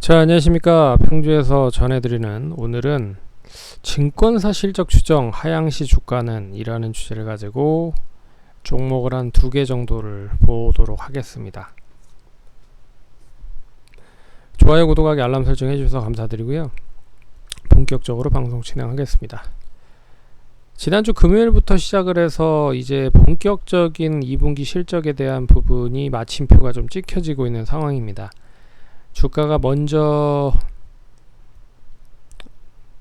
자, 안녕하십니까. 평주에서 전해드리는 오늘은 증권사 실적 추정 하향시 주가는 이라는 주제를 가지고 종목을 한 2개 정도를 보도록 하겠습니다. 좋아요, 구독하기, 알람 설정 해주셔서 감사드리고요. 본격적으로 방송 진행하겠습니다. 지난주 금요일부터 시작을 해서 이제 본격적인 2분기 실적에 대한 부분이 마침표가 좀 찍혀지고 있는 상황입니다. 주가가 먼저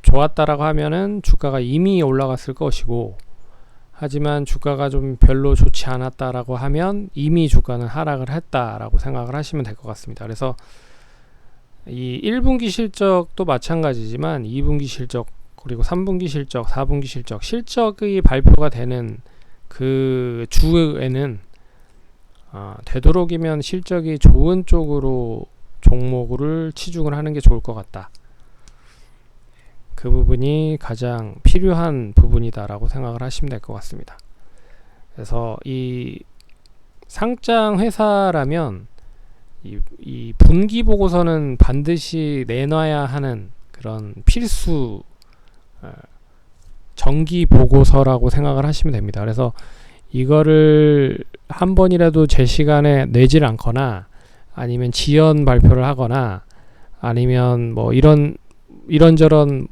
좋았다라고 하면은 주가가 이미 올라갔을 것이고, 하지만 주가가 좀 별로 좋지 않았다라고 하면 이미 주가는 하락을 했다라고 생각을 하시면 될 것 같습니다. 그래서 이 1분기 실적도 마찬가지지만 2분기 실적, 그리고 3분기 실적, 4분기 실적, 실적의 발표가 되는 그 주에는 되도록이면 실적이 좋은 쪽으로 종목을 치중을 하는 게 좋을 것 같다. 그 부분이 가장 필요한 부분이다라고 생각을 하시면 될 것 같습니다. 그래서 이 상장 회사라면 이 분기 보고서는 반드시 내놔야 하는 그런 필수 정기 보고서라고 생각을 하시면 됩니다. 그래서 이거를 한 번이라도 제 시간에 내질 않거나, 아니면 지연 발표를 하거나, 아니면 뭐 이런저런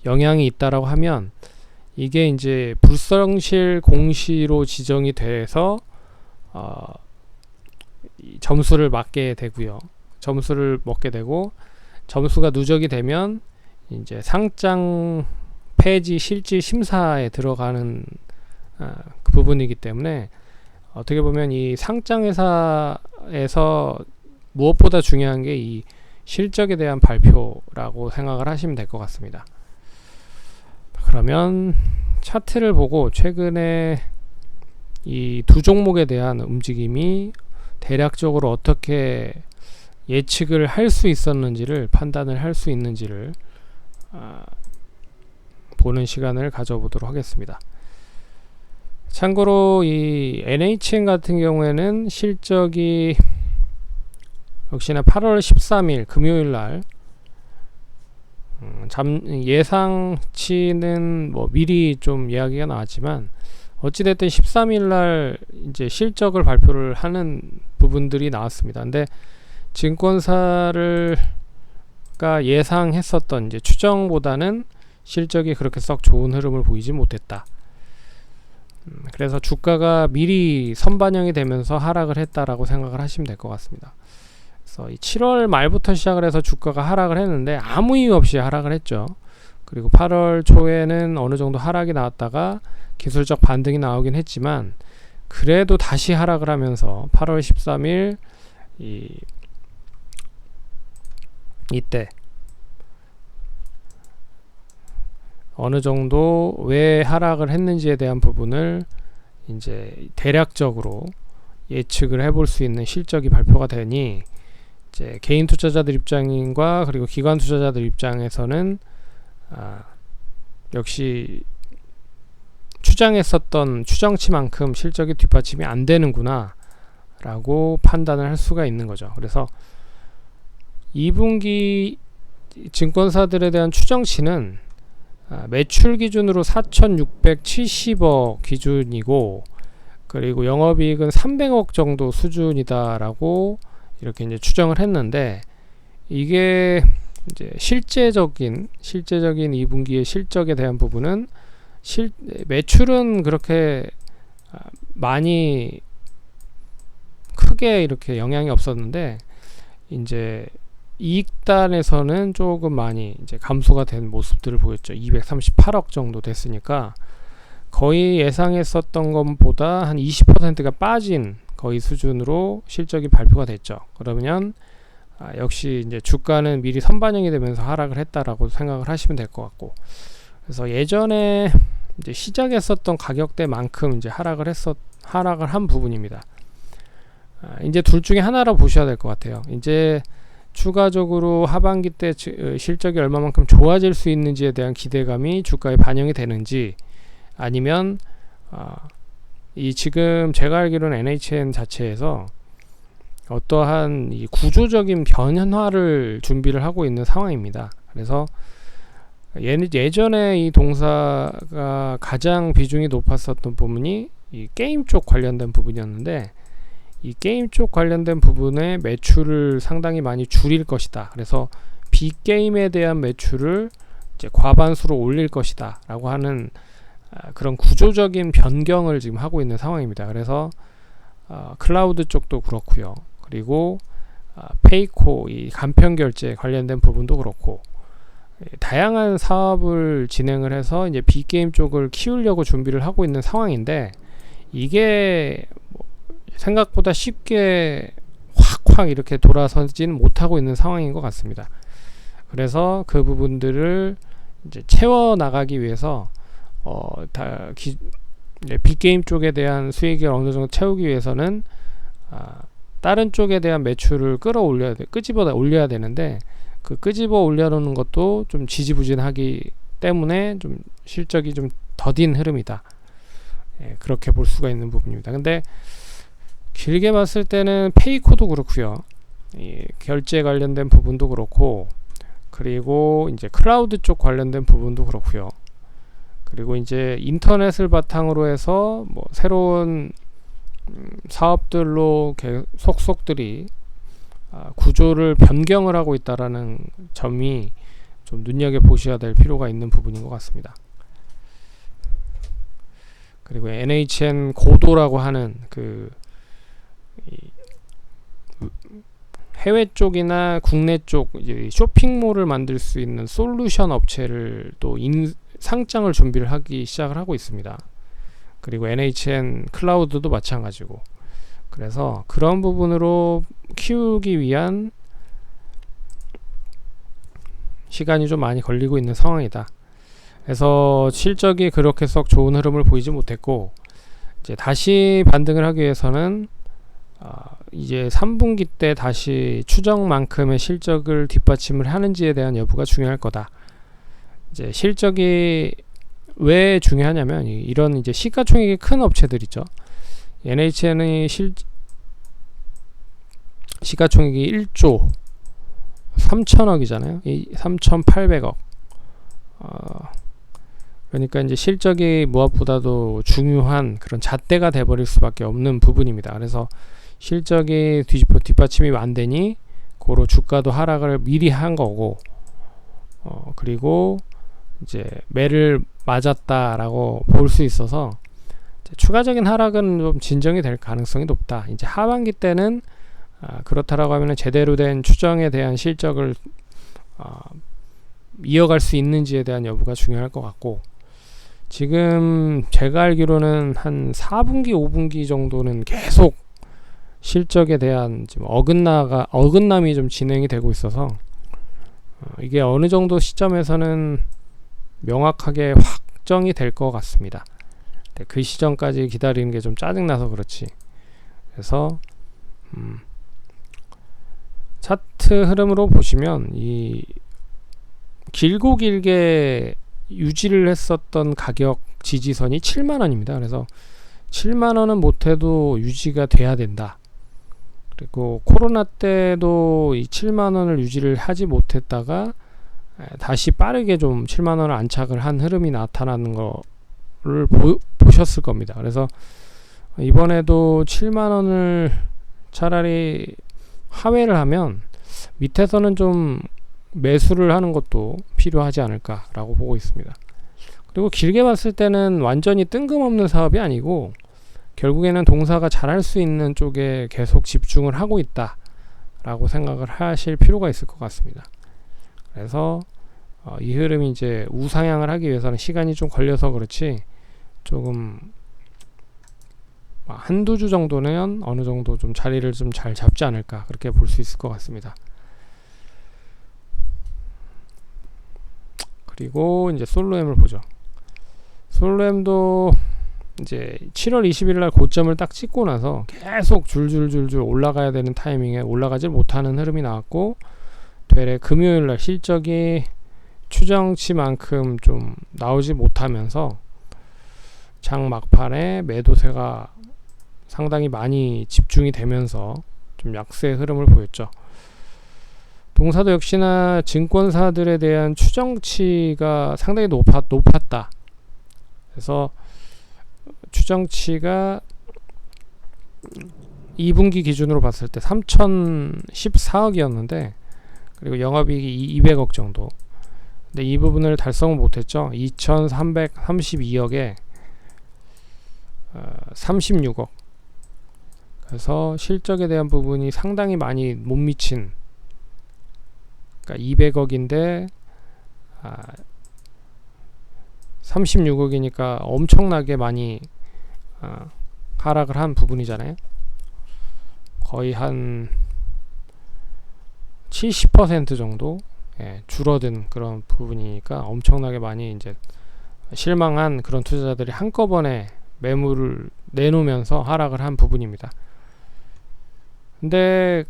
영향이 있다라고 하면 이게 이제 불성실 공시로 지정이 돼서 점수를 맞게 되고요. 점수를 먹게 되고, 점수가 누적이 되면 이제 상장 폐지 실질 심사에 들어가는 그 부분이기 때문에, 어떻게 보면 이 상장 회사에서 무엇보다 중요한 게 이 실적에 대한 발표라고 생각을 하시면 될 것 같습니다. 그러면 차트를 보고 최근에 이 두 종목에 대한 움직임이 대략적으로 어떻게 예측을 할 수 있었는지를, 판단을 할 수 있는지를 보는 시간을 가져보도록 하겠습니다. 참고로 이 NHN 같은 경우에는 실적이 역시나 8월 13일 금요일날 예상치는 뭐 미리 좀 이야기가 나왔지만, 어찌됐든 13일날 이제 실적을 발표를 하는 부분들이 나왔습니다. 근데 증권사가 예상했었던 이제 추정보다는 실적이 그렇게 썩 좋은 흐름을 보이지 못했다. 그래서 주가가 미리 선반영이 되면서 하락을 했다라고 생각을 하시면 될 것 같습니다. 그래서 이 7월 말부터 시작을 해서 주가가 하락을 했는데 아무 이유 없이 하락을 했죠. 그리고 8월 초에는 어느 정도 하락이 나왔다가 기술적 반등이 나오긴 했지만, 그래도 다시 하락을 하면서 8월 13일 이때 어느 정도 왜 하락을 했는지에 대한 부분을 이제 대략적으로 예측을 해볼 수 있는 실적이 발표가 되니, 이제 개인 투자자들 입장과 그리고 기관 투자자들 입장에서는 역시 추정했었던 추정치만큼 실적이 뒷받침이 안 되는구나 라고 판단을 할 수가 있는 거죠. 그래서 2분기 증권사들에 대한 추정치는 매출 기준으로 4,670억 기준이고, 그리고 영업이익은 300억 정도 수준이다라고 이렇게 이제 추정을 했는데, 이게 이제 실제적인 2분기의 실적에 대한 부분은 매출은 그렇게 많이 크게 이렇게 영향이 없었는데, 이제 이익단에서는 조금 많이 이제 감소가 된 모습들을 보였죠. 238억 정도 됐으니까 거의 예상했었던 것보다 한 20%가 빠진 거의 수준으로 실적이 발표가 됐죠. 그러면 역시 이제 주가는 미리 선반영이 되면서 하락을 했다라고 생각을 하시면 될 것 같고, 그래서 예전에 이제 시작했었던 가격대만큼 이제 하락을 한 부분입니다. 이제 둘 중에 하나로 보셔야 될 것 같아요. 이제 추가적으로 하반기 때 실적이 얼마만큼 좋아질 수 있는지에 대한 기대감이 주가에 반영이 되는지, 아니면 이 지금 제가 알기로는 NHN 자체에서 어떠한 이 구조적인 변화를 준비를 하고 있는 상황입니다. 그래서 예전에 이 동사가 가장 비중이 높았었던 부분이 이 게임 쪽 관련된 부분이었는데, 이 게임 쪽 관련된 부분의 매출을 상당히 많이 줄일 것이다. 그래서 빅게임에 대한 매출을 이제 과반수로 올릴 것이다 라고 하는 그런 구조적인 변경을 지금 하고 있는 상황입니다. 그래서 클라우드 쪽도 그렇고요. 그리고 페이코, 이 간편 결제 관련된 부분도 그렇고, 다양한 사업을 진행을 해서 이제 빅게임 쪽을 키우려고 준비를 하고 있는 상황인데, 이게 생각보다 쉽게 확 이렇게 돌아서지는 못하고 있는 상황인 것 같습니다. 그래서 그 부분들을 이제 채워 나가기 위해서 빅게임 쪽에 대한 수익을 어느 정도 채우기 위해서는 다른 쪽에 대한 매출을 끄집어 올려야 되는데, 그 끄집어 올려놓는 것도 좀 지지부진하기 때문에 좀 실적이 좀 더딘 흐름이다. 그렇게 볼 수가 있는 부분입니다. 근데 길게 봤을 때는 페이코도 그렇고요. 결제 관련된 부분도 그렇고, 그리고 이제 클라우드 쪽 관련된 부분도 그렇고요. 그리고 이제 인터넷을 바탕으로 해서 뭐 새로운 사업들로 속속들이 구조를 변경을 하고 있다라는 점이 좀 눈여겨 보셔야 될 필요가 있는 부분인 것 같습니다. 그리고 NHN 고도라고 하는 그 해외 쪽이나 국내 쪽 이제 쇼핑몰을 만들 수 있는 솔루션 업체를 또 상장을 준비를 하기 시작을 하고 있습니다. 그리고 NHN 클라우드도 마찬가지고, 그래서 그런 부분으로 키우기 위한 시간이 좀 많이 걸리고 있는 상황이다. 그래서 실적이 그렇게 썩 좋은 흐름을 보이지 못했고, 이제 다시 반등을 하기 위해서는 이제 3분기 때 다시 추정만큼의 실적을 뒷받침을 하는지에 대한 여부가 중요할 거다. 이제 실적이 왜 중요하냐면, 이런 이제 시가총액이 큰 업체들 있죠. NHN의 시가총액이 1조 3천억이잖아요. 3,800억. 그러니까 이제 실적이 무엇보다도 중요한 그런 잣대가 돼버릴 수밖에 없는 부분입니다. 그래서 실적이 뒷받침이 안 되니 고로 주가도 하락을 미리 한 거고, 그리고 이제 매를 맞았다라고 볼 수 있어서 추가적인 하락은 좀 진정이 될 가능성이 높다. 이제 하반기 때는 그렇다라고 하면 제대로 된 추정에 대한 실적을 이어갈 수 있는지에 대한 여부가 중요할 것 같고, 지금 제가 알기로는 한 4분기 5분기 정도는 계속 실적에 대한 지금 어긋남이 좀 진행이 되고 있어서 이게 어느 정도 시점에서는 명확하게 확정이 될 것 같습니다. 그 시점까지 기다리는 게 좀 짜증나서 그렇지. 그래서 차트 흐름으로 보시면 이 길고 길게 유지를 했었던 가격 지지선이 7만원입니다. 그래서 7만원은 못해도 유지가 돼야 된다. 그리고 코로나 때도 이 7만원을 유지를 하지 못했다가 다시 빠르게 좀 7만원을 안착을 한 흐름이 나타나는 거를 보셨을 겁니다. 그래서 이번에도 7만원을 차라리 하회를 하면 밑에서는 좀 매수를 하는 것도 필요하지 않을까라고 보고 있습니다. 그리고 길게 봤을 때는 완전히 뜬금없는 사업이 아니고, 결국에는 동사가 잘할 수 있는 쪽에 계속 집중을 하고 있다라고 생각을 하실 필요가 있을 것 같습니다. 그래서 이 흐름이 이제 우상향을 하기 위해서는 시간이 좀 걸려서 그렇지, 조금 한두 주 정도는 어느 정도 좀 자리를 좀 잘 잡지 않을까, 그렇게 볼 수 있을 것 같습니다. 그리고 이제 솔로엠을 보죠. 솔로엠도 이제 7월 20일 날 고점을 딱 찍고 나서 계속 줄줄줄줄 올라가야 되는 타이밍에 올라가지 못하는 흐름이 나왔고, 되레 금요일 날 실적이 추정치만큼 좀 나오지 못하면서 장 막판에 매도세가 상당히 많이 집중이 되면서 좀 약세 흐름을 보였죠. 동사도 역시나 증권사들에 대한 추정치가 상당히 높았다. 그래서 추정치가 2분기 기준으로 봤을 때 3014억이었는데, 그리고 영업이익이 200억 정도. 근데 이 부분을 달성을 못했죠. 2332억에 36억. 그래서 실적에 대한 부분이 상당히 많이 못 미친, 그러니까 200억인데 36억이니까 엄청나게 많이 하락을 한 부분이잖아요. 거의 한 70% 정도 줄어든 그런 부분이니까 엄청나게 많이 이제 실망한 그런 투자자들이 한꺼번에 매물을 내놓으면서 하락을 한 부분입니다. 근데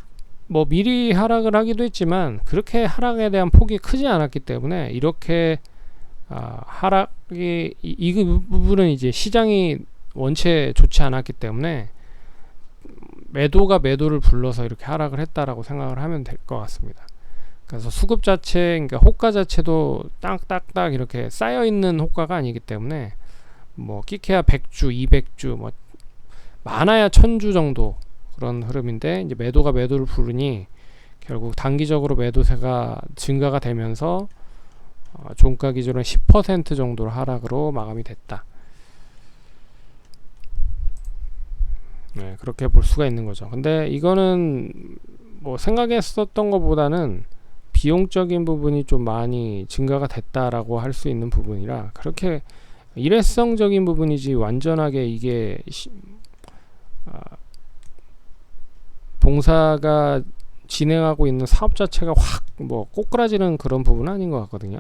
뭐 미리 하락을 하기도 했지만 그렇게 하락에 대한 폭이 크지 않았기 때문에 이렇게 하락이 이 부분은 이제 시장이 원체 좋지 않았기 때문에 매도가 매도를 불러서 이렇게 하락을 했다라고 생각을 하면 될 것 같습니다. 그래서 수급 자체, 그러니까 호가 자체도 딱딱딱 이렇게 쌓여 있는 호가가 아니기 때문에 뭐 끼케야 100주, 200주, 뭐 많아야 1000주 정도 그런 흐름인데, 이제 매도가 매도를 부르니 결국 단기적으로 매도세가 증가가 되면서 종가 기준으로 10% 정도로 하락으로 마감이 됐다. 네, 그렇게 볼 수가 있는 거죠. 근데 이거는 뭐 생각했었던 것보다는 비용적인 부분이 좀 많이 증가가 됐다라고 할 수 있는 부분이라 그렇게 일회성적인 부분이지 완전하게 이게 봉사가 진행하고 있는 사업 자체가 확 뭐 꼬꾸라지는 그런 부분은 아닌 것 같거든요.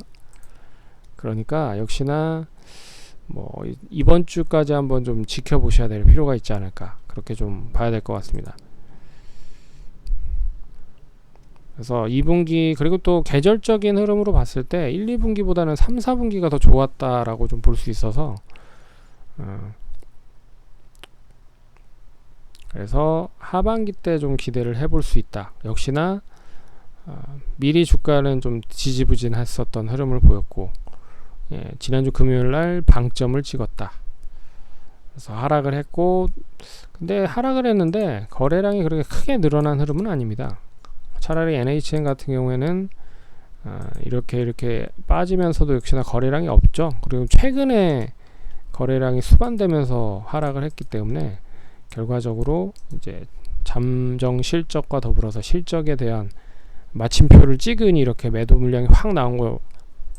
그러니까 역시나 뭐 이번 주까지 한번 좀 지켜보셔야 될 필요가 있지 않을까, 그렇게 좀 봐야 될 것 같습니다. 그래서 2분기, 그리고 또 계절적인 흐름으로 봤을 때 1, 2분기보다는 3, 4분기가 더 좋았다라고 좀 볼 수 있어서 그래서 하반기 때 좀 기대를 해볼 수 있다. 역시나 미리 주가는 좀 지지부진했었던 흐름을 보였고, 지난주 금요일날 방점을 찍었다. 그래서 하락을 했고, 근데 하락을 했는데 거래량이 그렇게 크게 늘어난 흐름은 아닙니다. 차라리 NHN 같은 경우에는 이렇게 빠지면서도 역시나 거래량이 없죠. 그리고 최근에 거래량이 수반되면서 하락을 했기 때문에 결과적으로 이제 잠정 실적과 더불어서 실적에 대한 마침표를 찍으니 이렇게 매도 물량이 확 나온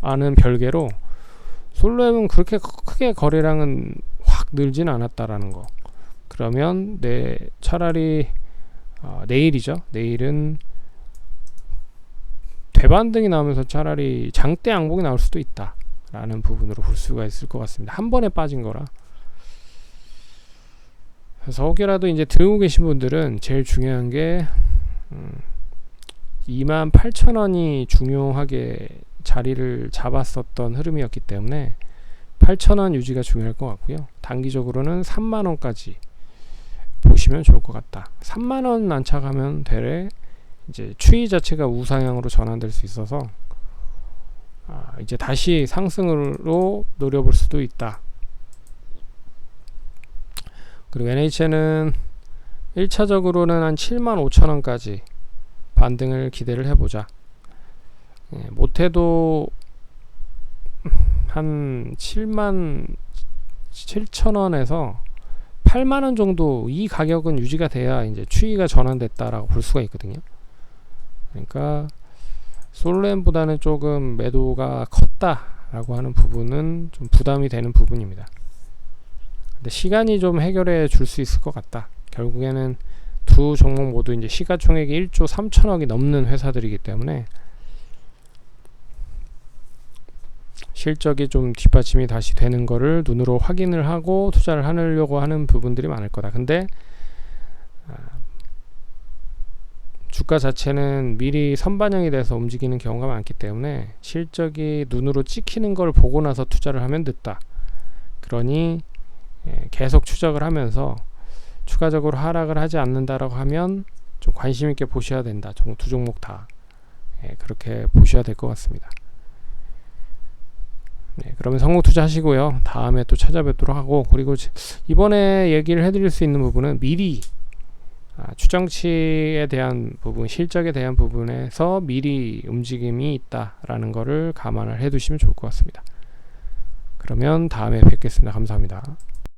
거와는 별개로 솔로앱은 그렇게 크게 거래량은 확 늘진 않았다라는 거. 그러면 차라리 내일이죠. 내일은 대반등이 나오면서 차라리 장대 양봉이 나올 수도 있다 라는 부분으로 볼 수가 있을 것 같습니다. 한 번에 빠진 거라. 그래서 혹여라도 이제 들고 계신 분들은 제일 중요한 게 28,000원이 중요하게 자리를 잡았었던 흐름이었기 때문에 8,000원 유지가 중요할 것 같고요. 단기적으로는 3만원까지 보시면 좋을 것 같다. 3만원 안착하면 되레 이제 추이 자체가 우상향으로 전환될 수 있어서 이제 다시 상승으로 노려볼 수도 있다. 그리고 NHN은 1차적으로는 한 75,000원까지 반등을 기대를 해보자. 못해도 한 77,000원에서 8만원 정도 이 가격은 유지가 돼야 이제 추이가 전환됐다라고 볼 수가 있거든요. 그러니까 솔렘보다는 조금 매도가 컸다라고 하는 부분은 좀 부담이 되는 부분입니다. 근데 시간이 좀 해결해 줄 수 있을 것 같다. 결국에는 두 종목 모두 이제 시가총액이 1조 3천억이 넘는 회사들이기 때문에 실적이 좀 뒷받침이 다시 되는 거를 눈으로 확인을 하고 투자를 하려고 하는 부분들이 많을 거다. 근데 주가 자체는 미리 선반영이 돼서 움직이는 경우가 많기 때문에 실적이 눈으로 찍히는 걸 보고 나서 투자를 하면 늦다. 그러니 계속 추적을 하면서 추가적으로 하락을 하지 않는다라고 하면 좀 관심 있게 보셔야 된다. 두 종목 다 그렇게 보셔야 될 것 같습니다. 그러면 성공 투자하시고요. 다음에 또 찾아뵙도록 하고, 그리고 이번에 얘기를 해드릴 수 있는 부분은 미리 추정치에 대한 부분, 실적에 대한 부분에서 미리 움직임이 있다라는 거를 감안을 해두시면 좋을 것 같습니다. 그러면 다음에 뵙겠습니다. 감사합니다.